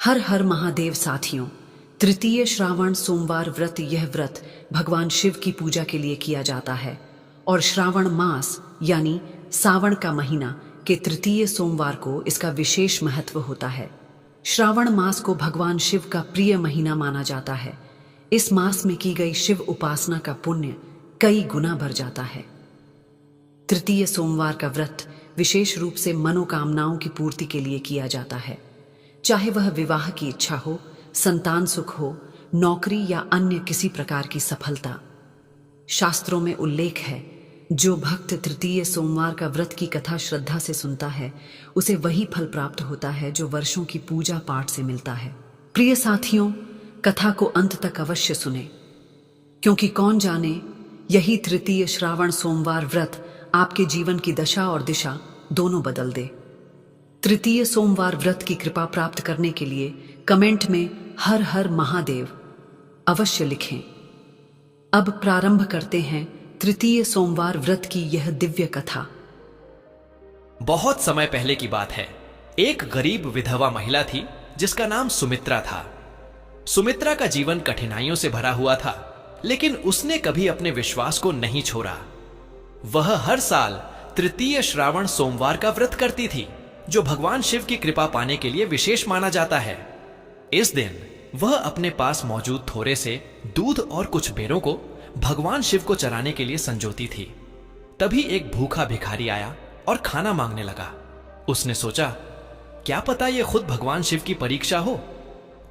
हर हर महादेव साथियों, तृतीय श्रावण सोमवार व्रत। यह व्रत भगवान शिव की पूजा के लिए किया जाता है और श्रावण मास यानी सावन का महीना के तृतीय सोमवार को इसका विशेष महत्व होता है। श्रावण मास को भगवान शिव का प्रिय महीना माना जाता है। इस मास में की गई शिव उपासना का पुण्य कई गुना बढ़ जाता है। तृतीय सोमवार का व्रत विशेष रूप से मनोकामनाओं की पूर्ति के लिए किया जाता है, चाहे वह विवाह की इच्छा हो, संतान सुख हो, नौकरी या अन्य किसी प्रकार की सफलता। शास्त्रों में उल्लेख है, जो भक्त तृतीय सोमवार का व्रत की कथा श्रद्धा से सुनता है, उसे वही फल प्राप्त होता है जो वर्षों की पूजा पाठ से मिलता है। प्रिय साथियों, कथा को अंत तक अवश्य सुने, क्योंकि कौन जाने यही तृतीय श्रावण सोमवार व्रत आपके जीवन की दशा और दिशा दोनों बदल दे। तृतीय सोमवार व्रत की कृपा प्राप्त करने के लिए कमेंट में हर हर महादेव अवश्य लिखें। अब प्रारंभ करते हैं तृतीय सोमवार व्रत की यह दिव्य कथा। बहुत समय पहले की बात है। एक गरीब विधवा महिला थी जिसका नाम सुमित्रा था। सुमित्रा का जीवन कठिनाइयों से भरा हुआ था, लेकिन उसने कभी अपने विश्वास को नहीं छोड़ा। वह हर साल तृतीय श्रावण सोमवार का व्रत करती थी, जो भगवान शिव की कृपा पाने के लिए विशेष माना जाता है। इस दिन वह अपने पास मौजूद थोड़े से दूध और कुछ बेरों को भगवान शिव को चराने के लिए संजोती थी। तभी एक भूखा भिखारी आया और खाना मांगने लगा। उसने सोचा, क्या पता ये खुद भगवान शिव की परीक्षा हो।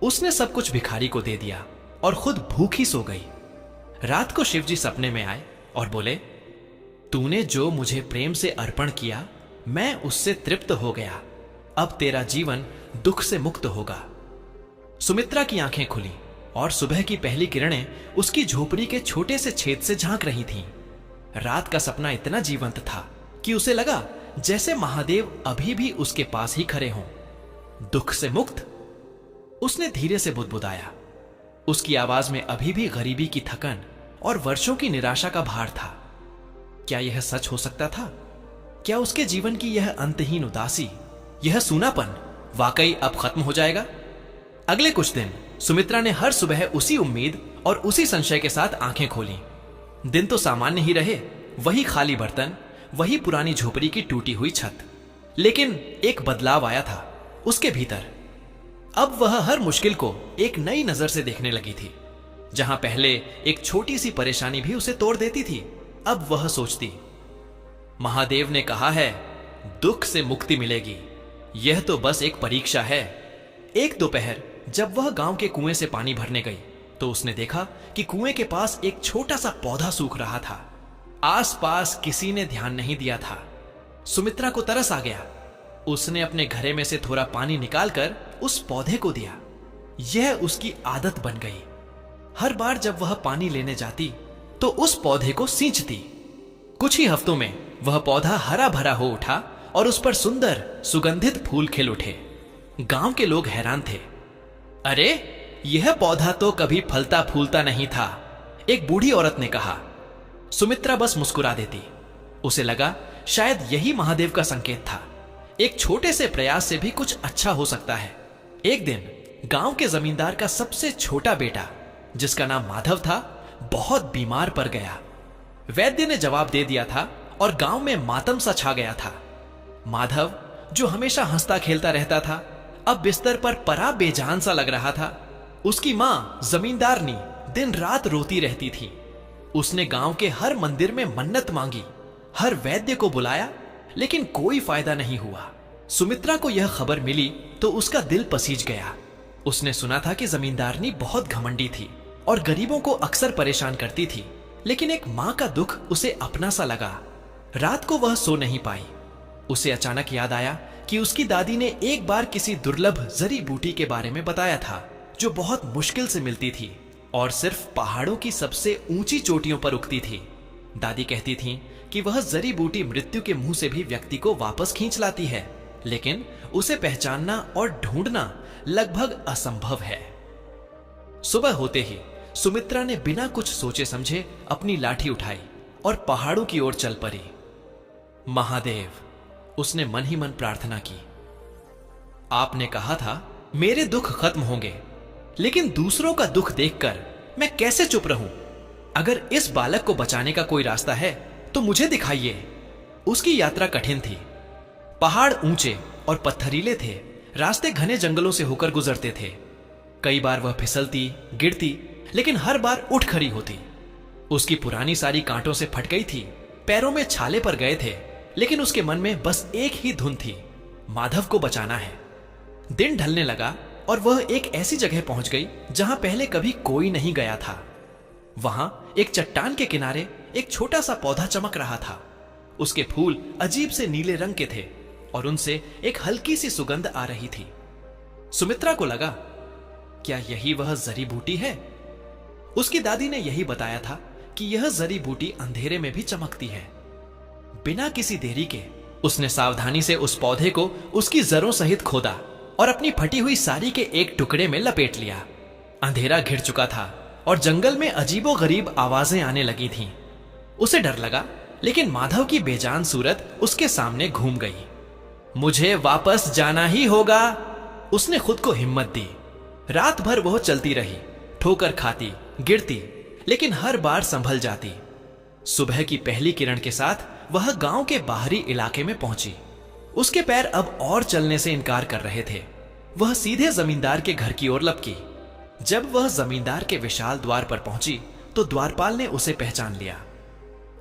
उसने सब कुछ भिखारी को दे दिया और खुद भूखी सो गई। रात को शिव जी सपने में आए और बोले, तूने जो मुझे प्रेम से अर्पण किया, मैं उससे तृप्त हो गया। अब तेरा जीवन दुख से मुक्त होगा। सुमित्रा की आंखें खुली और सुबह की पहली किरणें उसकी झोपड़ी के छोटे से छेद से झांक रही थीं। रात का सपना इतना जीवंत था कि उसे लगा जैसे महादेव अभी भी उसके पास ही खड़े हों। दुख से मुक्त, उसने धीरे से बुदबुदाया। उसकी आवाज में अभी भी गरीबी की थकन और वर्षों की निराशा का भार था। क्या यह सच हो सकता था? क्या उसके जीवन की यह अंतहीन उदासी, यह सूनापन वाकई अब खत्म हो जाएगा? अगले कुछ दिन सुमित्रा ने हर सुबह उसी उम्मीद और उसी संशय के साथ आंखें खोली। दिन तो सामान्य ही रहे, वही खाली बर्तन, वही पुरानी झोपड़ी की टूटी हुई छत। लेकिन एक बदलाव आया था उसके भीतर। अब वह हर मुश्किल को एक नई नजर से देखने लगी थी। जहां पहले एक छोटी सी परेशानी भी उसे तोड़ देती थी, अब वह सोचती, महादेव ने कहा है दुख से मुक्ति मिलेगी, यह तो बस एक परीक्षा है। एक दोपहर जब वह गांव के कुएं से पानी भरने गई, तो उसने देखा कि कुएं के पास एक छोटा सा पौधा सूख रहा था। आसपास किसी ने ध्यान नहीं दिया था। सुमित्रा को तरस आ गया। उसने अपने घड़े में से थोड़ा पानी निकालकर उस पौधे को दिया। यह उसकी आदत बन गई। हर बार जब वह पानी लेने जाती तो उस पौधे को सींचती। कुछ ही हफ्तों में वह पौधा हरा भरा हो उठा और उस पर सुंदर सुगंधित फूल खिल उठे। गांव के लोग हैरान थे। अरे, यह पौधा तो कभी फलता फूलता नहीं था, एक बूढ़ी औरत ने कहा। सुमित्रा बस मुस्कुरा देती। उसे लगा शायद यही महादेव का संकेत था। एक छोटे से प्रयास से भी कुछ अच्छा हो सकता है। एक दिन गांव के जमींदार का सबसे छोटा बेटा, जिसका नाम माधव था, बहुत बीमार पड़ गया। वैद्य ने जवाब दे दिया था और गांव में मातम सा छा गया था। माधव, जो हमेशा हंसता खेलता रहता था, अब बिस्तर पर पड़ा बेजान सा लग रहा था। उसकी मां जमींदारनी दिन रात रोती रहती थी। उसने गांव के हर मंदिर में मन्नत मांगी, हर वैद्य को बुलाया, लेकिन कोई फायदा नहीं हुआ। सुमित्रा को यह खबर मिली तो उसका दिल पसीज गया। उसने सुना था कि जमींदारनी बहुत घमंडी थी और गरीबों को अक्सर परेशान करती थी, लेकिन एक मां का दुख उसे अपना सा लगा। रात को वह सो नहीं पाई। उसे अचानक याद आया कि उसकी दादी ने एक बार किसी दुर्लभ जड़ी बूटी के बारे में बताया था, जो बहुत मुश्किल से मिलती थी और सिर्फ पहाड़ों की सबसे ऊंची चोटियों पर उगती थी। दादी कहती थी कि वह जड़ी बूटी मृत्यु के मुंह से भी व्यक्ति को वापस खींच लाती है, लेकिन उसे पहचानना और ढूंढना लगभग असंभव है। सुबह होते ही सुमित्रा ने बिना कुछ सोचे समझे अपनी लाठी उठाई और पहाड़ों की ओर चल पड़ी। महादेव, उसने मन ही मन प्रार्थना की। आपने कहा था मेरे दुख खत्म होंगे, लेकिन दूसरों का दुख देखकर मैं कैसे चुप रहूं? अगर इस बालक को बचाने का कोई रास्ता है तो मुझे दिखाइए। उसकी यात्रा कठिन थी। पहाड़ ऊंचे और पत्थरीले थे, रास्ते घने जंगलों से होकर गुजरते थे। कई बार वह फिसलती, गिरती, लेकिन हर बार उठ खड़ी होती। उसकी पुरानी साड़ी कांटों से फट गई थी, पैरों में छाले पड़ गए थे, लेकिन उसके मन में बस एक ही धुन थी, माधव को बचाना है। दिन ढलने लगा और वह एक ऐसी जगह पहुंच गई जहां पहले कभी कोई नहीं गया था। वहां एक चट्टान के किनारे एक छोटा सा पौधा चमक रहा था। उसके फूल अजीब से नीले रंग के थे और उनसे एक हल्की सी सुगंध आ रही थी। सुमित्रा को लगा, क्या यही वह जड़ी बूटी है? उसकी दादी ने यही बताया था कि यह जड़ी बूटी अंधेरे में भी चमकती है। बिना किसी देरी के उसने सावधानी से उस पौधे को उसकी जड़ों सहित खोदा और अपनी फटी हुई साड़ी के एक टुकड़े में लपेट लिया। अंधेरा घिर चुका था और जंगल में अजीबोगरीब आवाजें आने लगी थीं। उसे डर लगा, लेकिन माधव की बेजान सूरत उसके सामने घूम गई। मुझे वापस जाना ही होगा, उसने खुद को हिम्मत दी। रात भर वह चलती रही, ठोकर खाती, गिरती, लेकिन हर बार संभल जाती। सुबह की पहली किरण के साथ वह गांव के बाहरी इलाके में पहुंची। उसके पैर अब और चलने से इनकार कर रहे थे। वह सीधे जमींदार के घर की ओर लपकी। जब वह जमींदार के विशाल द्वार पर पहुंची तो द्वारपाल ने उसे पहचान लिया।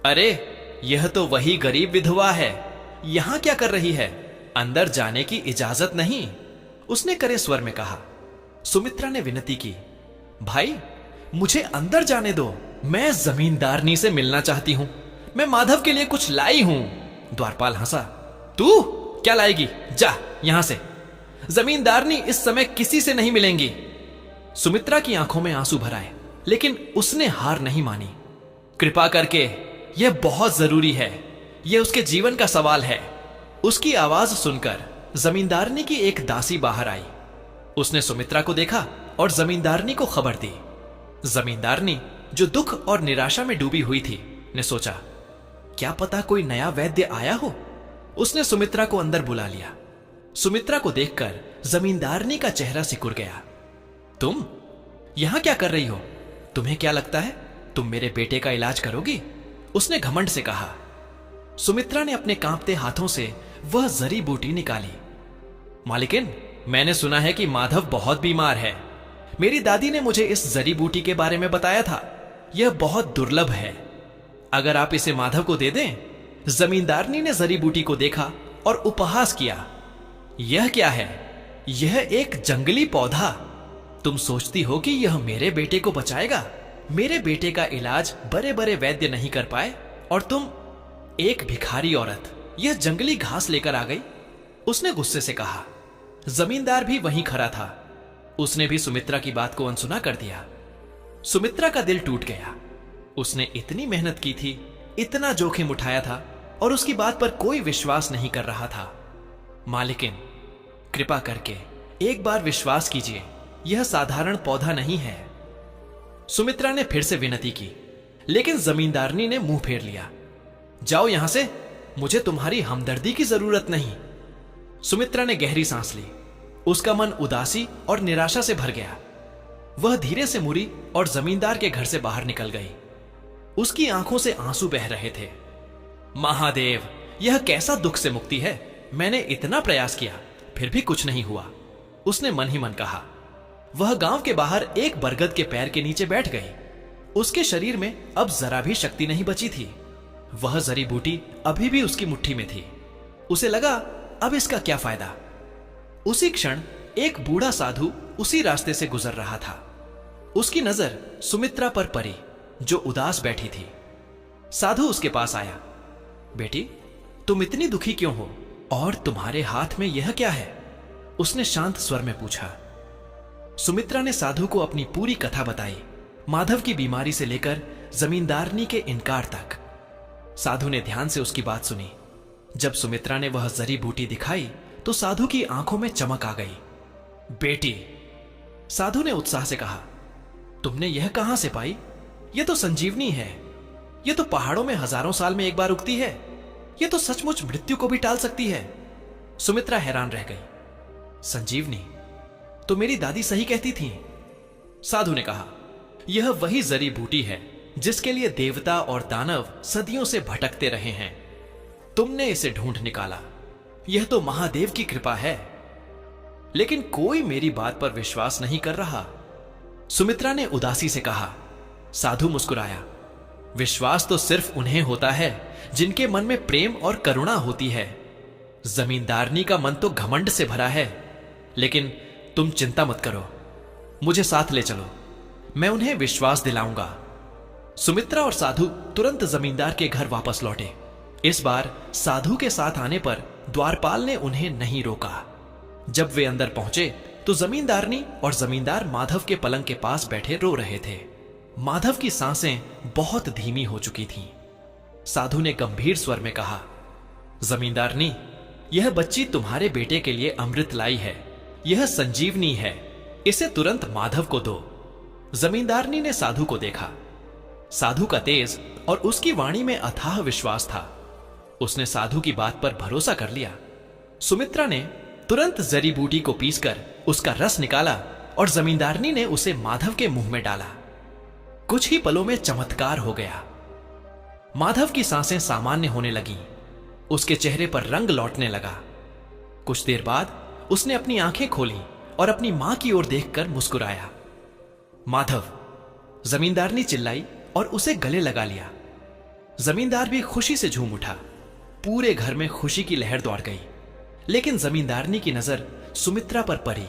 अरे, यह तो वही गरीब विधवा है, यहां क्या कर रही है? अंदर जाने की इजाजत नहीं, उसने करे स्वर में कहा। सुमित्रा ने विनती की, भाई मुझे अंदर जाने दो, मैं जमींदारनी से मिलना चाहती हूं, मैं माधव के लिए कुछ लाई हूं। द्वारपाल हंसा, तू क्या लाएगी? जा यहां से, जमींदारनी इस समय किसी से नहीं मिलेंगी। सुमित्रा की आंखों में आंसू भर आए, लेकिन उसने हार नहीं मानी। कृपा करके, यह बहुत जरूरी है, यह उसके जीवन का सवाल है। उसकी आवाज सुनकर जमींदारनी की एक दासी बाहर आई। उसने सुमित्रा को देखा और जमींदारनी को खबर दी। जमींदारनी, जो दुख और निराशा में डूबी हुई थी, ने सोचा, क्या पता कोई नया वैद्य आया हो। उसने सुमित्रा को अंदर बुला लिया। सुमित्रा को देखकर जमींदारनी का चेहरा सिकुड़ गया। तुम यहां क्या कर रही हो? तुम्हें क्या लगता है तुम मेरे बेटे का इलाज करोगी? उसने घमंड से कहा। सुमित्रा ने अपने कांपते हाथों से वह जड़ी बूटी निकाली। मालिकिन, मैंने सुना है कि माधव बहुत बीमार है। मेरी दादी ने मुझे इस जड़ी बूटी के बारे में बताया था। यह बहुत दुर्लभ है, अगर आप इसे माधव को दे दें। जमींदारनी ने जड़ी बूटी को देखा और उपहास किया। यह क्या है? यह एक जंगली पौधा। तुम सोचती हो कि यह मेरे बेटे को बचाएगा? मेरे बेटे का इलाज बड़े बड़े वैद्य नहीं कर पाए, और तुम, एक भिखारी औरत, यह जंगली घास लेकर आ गई। उसने गुस्से से कहा। जमींदार भी वहीं खड़ा था। उसने भी सुमित्रा की बात को अनसुना कर दिया। सुमित्रा का दिल टूट गया। उसने इतनी मेहनत की थी, इतना जोखिम उठाया था, और उसकी बात पर कोई विश्वास नहीं कर रहा था। मालिकिन, कृपा करके एक बार विश्वास कीजिए, यह साधारण पौधा नहीं है। सुमित्रा ने फिर से विनती की, लेकिन जमींदारनी ने मुंह फेर लिया। जाओ यहां से, मुझे तुम्हारी हमदर्दी की जरूरत नहीं। सुमित्रा ने गहरी सांस ली। उसका मन उदासी और निराशा से भर गया। वह धीरे से मुड़ी और जमींदार के घर से बाहर निकल गई। उसकी आंखों से आंसू बह रहे थे। महादेव, यह कैसा दुख से मुक्ति है? मैंने इतना प्रयास किया, फिर भी कुछ नहीं हुआ, उसने मन ही मन कहा। वह गांव के बाहर एक बरगद के पैर के नीचे बैठ गई। उसके शरीर में अब जरा भी शक्ति नहीं बची थी। वह जड़ी बूटी अभी भी उसकी मुट्ठी में थी। उसे लगा, अब इसका क्या फायदा। उसी क्षण एक बूढ़ा साधु उसी रास्ते से गुजर रहा था। उसकी नजर सुमित्रा पर पड़ी, जो उदास बैठी थी। साधु उसके पास आया। बेटी, तुम इतनी दुखी क्यों हो, और तुम्हारे हाथ में यह क्या है? उसने शांत स्वर में पूछा। सुमित्रा ने साधु को अपनी पूरी कथा बताई, माधव की बीमारी से लेकर जमींदारनी के इनकार तक। साधु ने ध्यान से उसकी बात सुनी। जब सुमित्रा ने वह जड़ी बूटी दिखाई तो साधु की आंखों में चमक आ गई। बेटी, साधु ने उत्साह से कहा, तुमने यह कहां से पाई? यह तो संजीवनी है। यह तो पहाड़ों में हजारों साल में एक बार उगती है। यह तो सचमुच मृत्यु को भी टाल सकती है। सुमित्रा हैरान रह गई। संजीवनी? तो मेरी दादी सही कहती थीं। साधु ने कहा, यह वही जड़ी बूटी है जिसके लिए देवता और दानव सदियों से भटकते रहे हैं। तुमने इसे ढूंढ निकाला, यह तो महादेव की कृपा है। लेकिन कोई मेरी बात पर विश्वास नहीं कर रहा। सुमित्रा ने उदासी से कहा। साधु मुस्कुराया। विश्वास तो सिर्फ उन्हें होता है जिनके मन में प्रेम और करुणा होती है। जमींदारनी का मन तो घमंड से भरा है। लेकिन तुम चिंता मत करो, मुझे साथ ले चलो, मैं उन्हें विश्वास दिलाऊंगा। सुमित्रा और साधु तुरंत जमींदार के घर वापस लौटे। इस बार साधु के साथ आने पर द्वारपाल ने उन्हें नहीं रोका। जब वे अंदर पहुंचे तो जमींदारनी और जमींदार माधव के पलंग के पास बैठे रो रहे थे। माधव की सांसें बहुत धीमी हो चुकी थीं। साधु ने गंभीर स्वर में कहा, जमींदारनी, यह बच्ची तुम्हारे बेटे के लिए अमृत लाई है। यह संजीवनी है, इसे तुरंत माधव को दो। जमींदारनी ने साधु को देखा। साधु का तेज और उसकी वाणी में अथाह विश्वास था। उसने साधु की बात पर भरोसा कर लिया। सुमित्रा ने तुरंत जड़ी बूटी को पीसकर उसका रस निकाला और जमींदारनी ने उसे माधव के मुंह में डाला। कुछ ही पलों में चमत्कार हो गया। माधव की सांसें सामान्य होने लगीं। उसके चेहरे पर रंग लौटने लगा। कुछ देर बाद उसने अपनी आंखें खोली और अपनी मां की ओर देखकर मुस्कुराया। माधव, जमींदारनी चिल्लाई और उसे गले लगा लिया। जमींदार भी खुशी से झूम उठा। पूरे घर में खुशी की लहर दौड़ गई। लेकिन जमींदारनी की नजर सुमित्रा पर पड़ी।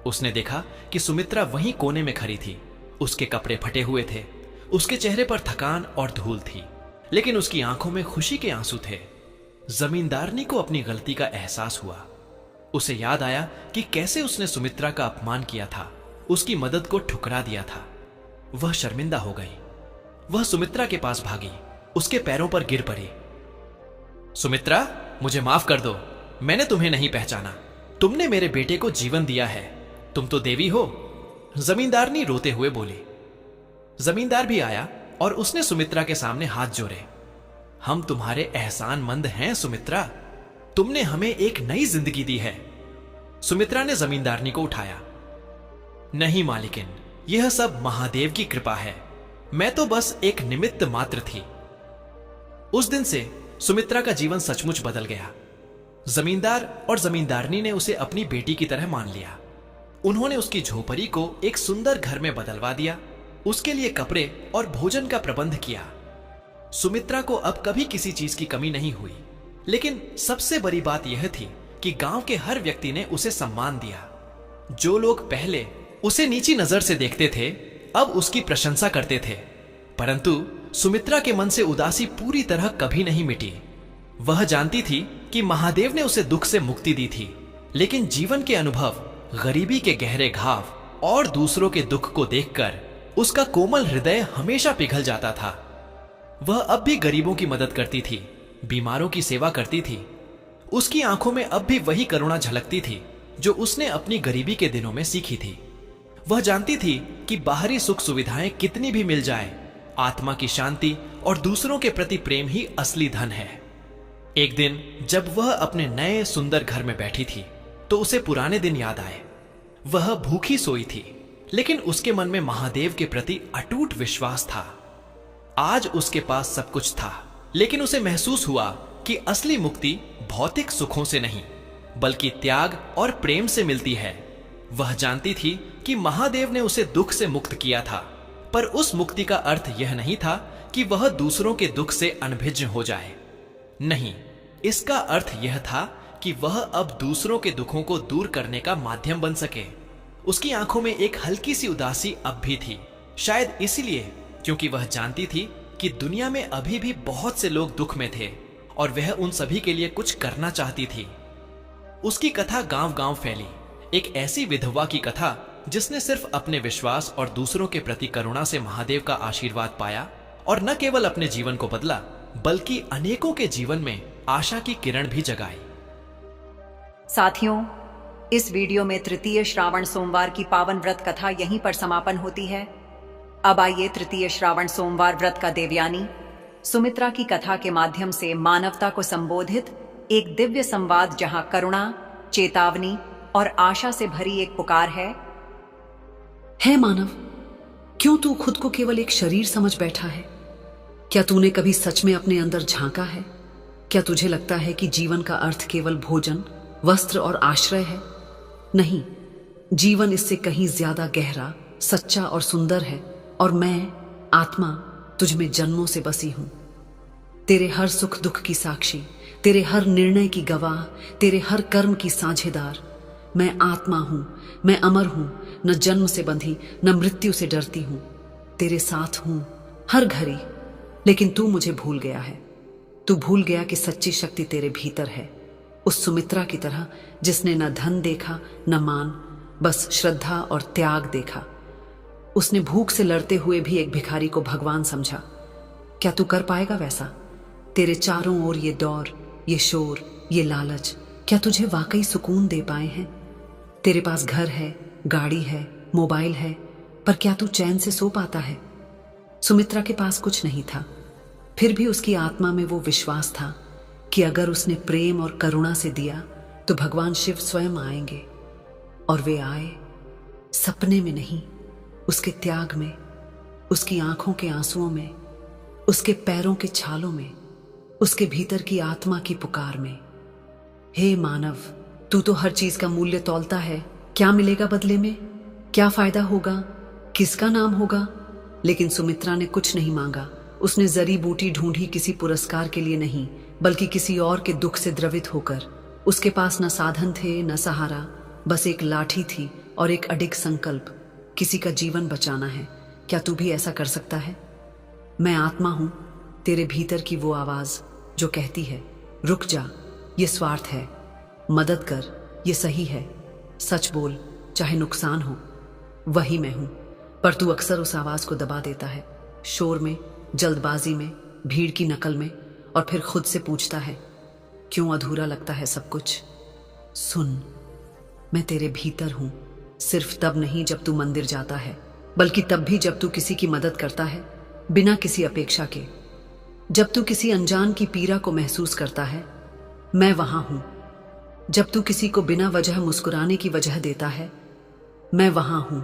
उसने देखा कि सुमित्रा वहीं कोने में खड़ी थी। उसके कपड़े फटे हुए थे, उसके चेहरे पर थकान और धूल थी, लेकिन उसकी आंखों में खुशी के आंसू थे। जमींदारनी को अपनी गलती का एहसास हुआ। उसे याद आया कि कैसे उसने सुमित्रा का अपमान किया था, उसकी मदद को ठुकरा दिया था। वह शर्मिंदा हो गई। वह सुमित्रा के पास भागी, उसके पैरों पर गिर पड़ी। सुमित्रा, मुझे माफ कर दो, मैंने तुम्हें नहीं पहचाना। तुमने मेरे बेटे को जीवन दिया है, तुम तो देवी हो। जमींदारनी रोते हुए बोली। जमींदार भी आया और उसने सुमित्रा के सामने हाथ जोड़े। हम तुम्हारे एहसानमंद हैं सुमित्रा, तुमने हमें एक नई जिंदगी दी है। सुमित्रा ने जमींदारनी को उठाया। नहीं मालिकिन, यह सब महादेव की कृपा है, मैं तो बस एक निमित्त मात्र थी। उस दिन से सुमित्रा का जीवन सचमुच बदल गया। जमींदार और जमींदारनी ने उसे अपनी बेटी की तरह मान लिया। उन्होंने उसकी झोपड़ी को एक सुंदर घर में बदलवा दिया, उसके लिए कपड़े और भोजन का प्रबंध किया। सुमित्रा को अब कभी किसी चीज की कमी नहीं हुई। लेकिन सबसे बड़ी बात यह थी कि गांव के हर व्यक्ति ने उसे सम्मान दिया। जो लोग पहले उसे नीची नजर से देखते थे, अब उसकी प्रशंसा करते थे। परंतु सुमित्रा के मन से उदासी पूरी तरह कभी नहीं मिटी। वह जानती थी कि महादेव ने उसे दुख से मुक्ति दी थी, लेकिन जीवन के अनुभव, गरीबी के गहरे घाव और दूसरों के दुख को देखकर उसका कोमल हृदय हमेशा पिघल जाता था। वह अब भी गरीबों की मदद करती थी, बीमारों की सेवा करती थी। उसकी आंखों में अब भी वही करुणा झलकती थी जो उसने अपनी गरीबी के दिनों में सीखी थी। वह जानती थी कि बाहरी सुख सुविधाएं कितनी भी मिल जाए, आत्मा की शांति और दूसरों के प्रति प्रेम ही असली धन है। एक दिन जब वह अपने नए सुंदर घर में बैठी थी तो उसे पुराने दिन याद आए। वह भूखी सोई थी, लेकिन उसके मन में महादेव के प्रति अटूट विश्वास था। आज उसके पास सब कुछ था, लेकिन उसे महसूस हुआ कि असली मुक्ति भौतिक सुखों से नहीं, बल्कि त्याग और प्रेम से मिलती है। वह जानती थी कि महादेव ने उसे दुख से मुक्त किया था, पर उस मुक्ति का अर्थ यह नहीं था कि वह दूसरों के दुख से अनभिज्ञ हो जाए। नहीं, इसका अर्थ यह था कि वह अब दूसरों के दुखों को दूर करने का माध्यम बन सके। उसकी आंखों में एक हल्की सी उदासी अब भी थी, शायद इसलिए क्योंकि वह जानती थी कि दुनिया में अभी भी बहुत से लोग दुख में थे और वह उन सभी के लिए कुछ करना चाहती थी। उसकी कथा गांव-गांव फैली, एक ऐसी विधवा की कथा जिसने सिर्फ अपने विश्वास और दूसरों के प्रति करुणा से महादेव का आशीर्वाद पाया और न केवल अपने जीवन को बदला, बल्कि अनेकों के जीवन में आशा की किरण भी जगाई। साथियों, इस वीडियो में तृतीय श्रावण सोमवार की पावन व्रत कथा यहीं पर समापन होती है। अब आइए तृतीय श्रावण सोमवार व्रत का देवयानी सुमित्रा की कथा के माध्यम से मानवता को संबोधित एक दिव्य संवाद, जहां करुणा, चेतावनी और आशा से भरी एक पुकार है मानव, क्यों तू खुद को केवल एक शरीर समझ बैठा है? क्या तूने कभी सच में अपने अंदर झांका है? क्या तुझे लगता है कि जीवन का अर्थ केवल भोजन, वस्त्र और आश्रय है? नहीं, जीवन इससे कहीं ज्यादा गहरा, सच्चा और सुंदर है। और मैं, आत्मा, तुझ में जन्मों से बसी हूं। तेरे हर सुख दुख की साक्षी, तेरे हर निर्णय की गवाह, तेरे हर कर्म की साझेदार। मैं आत्मा हूं, मैं अमर हूं, न जन्म से बंधी, न मृत्यु से डरती हूं। तेरे साथ हूं हर घड़ी। लेकिन तू मुझे भूल गया है। तू भूल गया कि सच्ची शक्ति तेरे भीतर है, उस सुमित्रा की तरह जिसने न धन देखा न मान, बस श्रद्धा और त्याग देखा। उसने भूख से लड़ते हुए भी एक भिखारी को भगवान समझा। क्या तू कर पाएगा वैसा? तेरे चारों ओर ये दौर, ये शोर, ये लालच, क्या तुझे वाकई सुकून दे पाए हैं? तेरे पास घर है, गाड़ी है, मोबाइल है, पर क्या तू चैन से सो पाता है? सुमित्रा के पास कुछ नहीं था, फिर भी उसकी आत्मा में वो विश्वास था कि अगर उसने प्रेम और करुणा से दिया तो भगवान शिव स्वयं आएंगे। और वे आए, सपने में नहीं, उसके त्याग में, उसकी आंखों के आंसुओं में, उसके पैरों के छालों में, उसके भीतर की आत्मा की पुकार में। हे मानव, तू तो हर चीज का मूल्य तौलता है। क्या मिलेगा बदले में? क्या फायदा होगा? किसका नाम होगा? लेकिन सुमित्रा ने कुछ नहीं मांगा। उसने जरी बूटी ढूंढी किसी पुरस्कार के लिए नहीं, बल्कि किसी और के दुख से द्रवित होकर। उसके पास न साधन थे न सहारा, बस एक लाठी थी और एक अडिग संकल्प, किसी का जीवन बचाना है। क्या तू भी ऐसा कर सकता है? मैं आत्मा हूं, तेरे भीतर की वो आवाज जो कहती है, रुक जा, ये स्वार्थ है, मदद कर, ये सही है, सच बोल, चाहे नुकसान हो। वही मैं हूं, पर तू अक्सर उस आवाज को दबा देता है, शोर में, जल्दबाजी में, भीड़ की नकल में, और फिर खुद से पूछता है, क्यों अधूरा लगता है सब कुछ? सुन, मैं तेरे भीतर हूं, सिर्फ तब नहीं जब तू मंदिर जाता है, बल्कि तब भी जब तू किसी की मदद करता है, बिना किसी अपेक्षा के। जब तू किसी अनजान की पीड़ा को महसूस करता है, मैं वहां हूं। जब तू किसी को बिना वजह मुस्कुराने की वजह देता है, मैं वहां हूं।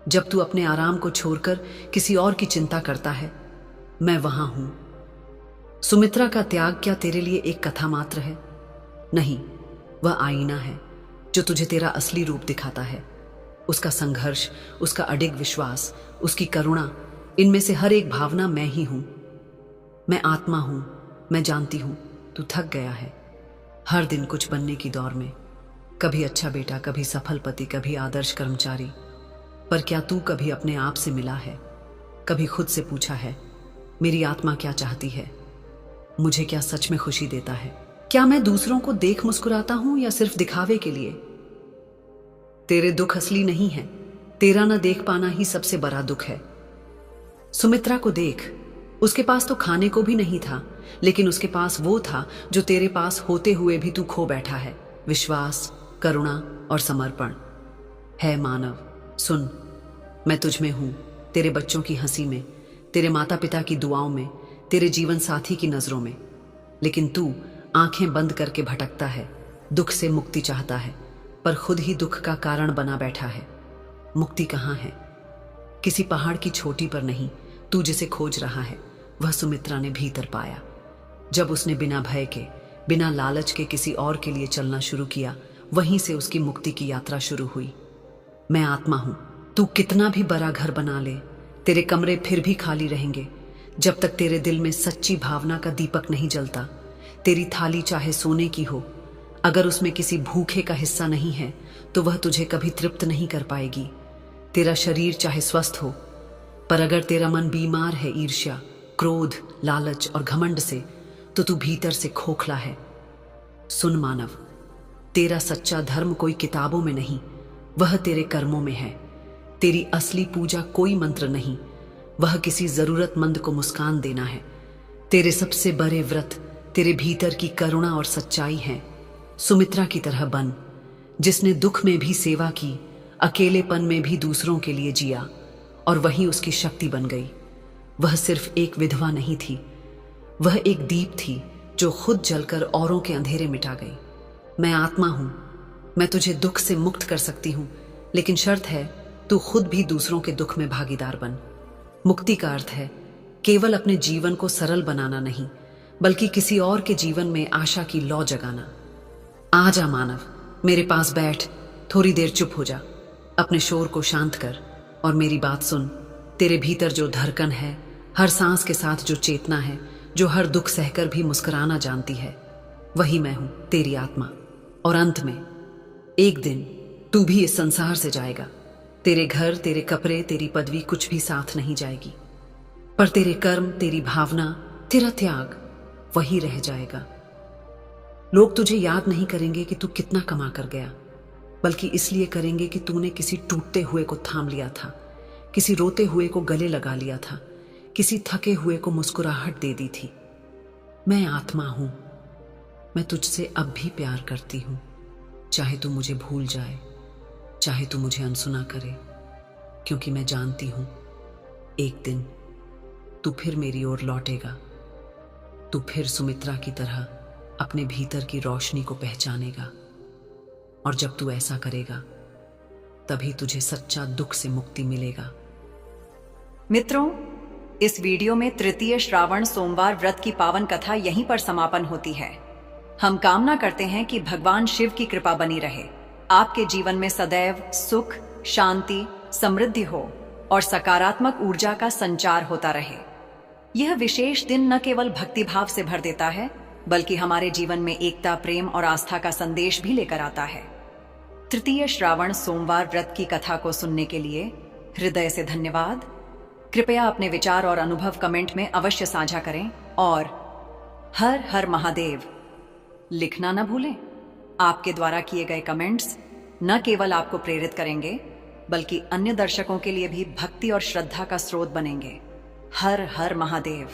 जब तू अपने आराम को छोड़कर किसी और की चिंता करता है, मैं वहां हूं। सुमित्रा का त्याग क्या तेरे लिए एक कथा मात्र है? नहीं, वह आईना है जो तुझे तेरा असली रूप दिखाता है। उसका संघर्ष, उसका अडिग विश्वास, उसकी करुणा, इनमें से हर एक भावना मैं ही हूं। मैं आत्मा हूं, मैं जानती हूं तू थक गया है हर दिन कुछ बनने की दौड़ में, कभी अच्छा बेटा, कभी सफल पति, कभी आदर्श कर्मचारी। पर क्या तू कभी अपने आप से मिला है? कभी खुद से पूछा है, मेरी आत्मा क्या चाहती है? मुझे क्या सच में खुशी देता है? क्या मैं दूसरों को देख मुस्कुराता हूं या सिर्फ दिखावे के लिए? तेरे दुख असली नहीं है, तेरा न देख पाना ही सबसे बड़ा दुख है। सुमित्रा को देख, उसके पास तो खाने को भी नहीं था, लेकिन उसके पास वो था जो तेरे पास होते हुए भी तू खो बैठा है, विश्वास, करुणा और समर्पण। है मानव, सुन, मैं तुझ में हूं, तेरे बच्चों की हंसी में, तेरे माता पिता की दुआओं में, तेरे जीवन साथी की नजरों में। लेकिन तू आंखें बंद करके भटकता है, दुख से मुक्ति चाहता है, पर खुद ही दुख का कारण बना बैठा है। मुक्ति कहाँ है? किसी पहाड़ की चोटी पर नहीं, तू जिसे खोज रहा है वह सुमित्रा ने भीतर पाया। जब उसने बिना भय के, बिना लालच के किसी और के लिए चलना शुरू किया, वहीं से उसकी मुक्ति की यात्रा शुरू हुई। मैं आत्मा हूं, तू कितना भी बड़ा घर बना ले, तेरे कमरे फिर भी खाली रहेंगे जब तक तेरे दिल में सच्ची भावना का दीपक नहीं जलता। तेरी थाली चाहे सोने की हो, अगर उसमें किसी भूखे का हिस्सा नहीं है तो वह तुझे कभी तृप्त नहीं कर पाएगी। तेरा शरीर चाहे स्वस्थ हो, पर अगर तेरा मन बीमार है ईर्ष्या, क्रोध, लालच और घमंड से, तो तू भीतर से खोखला है। सुन मानव, तेरा सच्चा धर्म कोई किताबों में नहीं, वह तेरे कर्मों में है। तेरी असली पूजा कोई मंत्र नहीं, वह किसी जरूरतमंद को मुस्कान देना है। तेरे सबसे बड़े व्रत तेरे भीतर की करुणा और सच्चाई है। सुमित्रा की तरह बन, जिसने दुख में भी सेवा की, अकेलेपन में भी दूसरों के लिए जिया, और वही उसकी शक्ति बन गई। वह सिर्फ एक विधवा नहीं थी, वह एक दीप थी जो खुद जलकर औरों के अंधेरे मिटा गई। मैं आत्मा हूं, मैं तुझे दुख से मुक्त कर सकती हूं, लेकिन शर्त है तू खुद भी दूसरों के दुख में भागीदार बन। मुक्ति का अर्थ है केवल अपने जीवन को सरल बनाना नहीं, बल्कि किसी और के जीवन में आशा की लौ जगाना। आ जा मानव, मेरे पास बैठ, थोड़ी देर चुप हो जा, अपने शोर को शांत कर और मेरी बात सुन। तेरे भीतर जो धड़कन है, हर सांस के साथ जो चेतना है, जो हर दुख सहकर भी मुस्कुराना जानती है, वही मैं हूं, तेरी आत्मा। और अंत में एक दिन तू भी इस संसार से जाएगा। तेरे घर, तेरे कपड़े, तेरी पदवी कुछ भी साथ नहीं जाएगी, पर तेरे कर्म, तेरी भावना, तेरा त्याग वही रह जाएगा। लोग तुझे याद नहीं करेंगे कि तू कितना कमा कर गया, बल्कि इसलिए करेंगे कि तूने किसी टूटते हुए को थाम लिया था, किसी रोते हुए को गले लगा लिया था, किसी थके हुए को मुस्कुराहट दे दी थी। मैं आत्मा हूं, मैं तुझसे अब भी प्यार करती हूं, चाहे तू मुझे भूल जाए, चाहे तू मुझे अनसुना करे, क्योंकि मैं जानती हूं एक दिन तू फिर मेरी ओर लौटेगा। तू फिर सुमित्रा की तरह अपने भीतर की रोशनी को पहचानेगा, और जब तू ऐसा करेगा तभी तुझे सच्चा दुख से मुक्ति मिलेगा। मित्रों, इस वीडियो में तृतीय श्रावण सोमवार व्रत की पावन कथा यहीं पर समापन होती है। हम कामना करते हैं कि भगवान शिव की कृपा बनी रहे, आपके जीवन में सदैव सुख, शांति, समृद्धि हो और सकारात्मक ऊर्जा का संचार होता रहे। यह विशेष दिन न केवल भक्ति भाव से भर देता है, बल्कि हमारे जीवन में एकता, प्रेम और आस्था का संदेश भी लेकर आता है। तृतीय श्रावण सोमवार व्रत की कथा को सुनने के लिए हृदय से धन्यवाद। कृपया अपने विचार और अनुभव कमेंट में अवश्य साझा करें और हर हर महादेव लिखना न भूलें। आपके द्वारा किए गए कमेंट्स न केवल आपको प्रेरित करेंगे, बल्कि अन्य दर्शकों के लिए भी भक्ति और श्रद्धा का स्रोत बनेंगे। हर हर महादेव।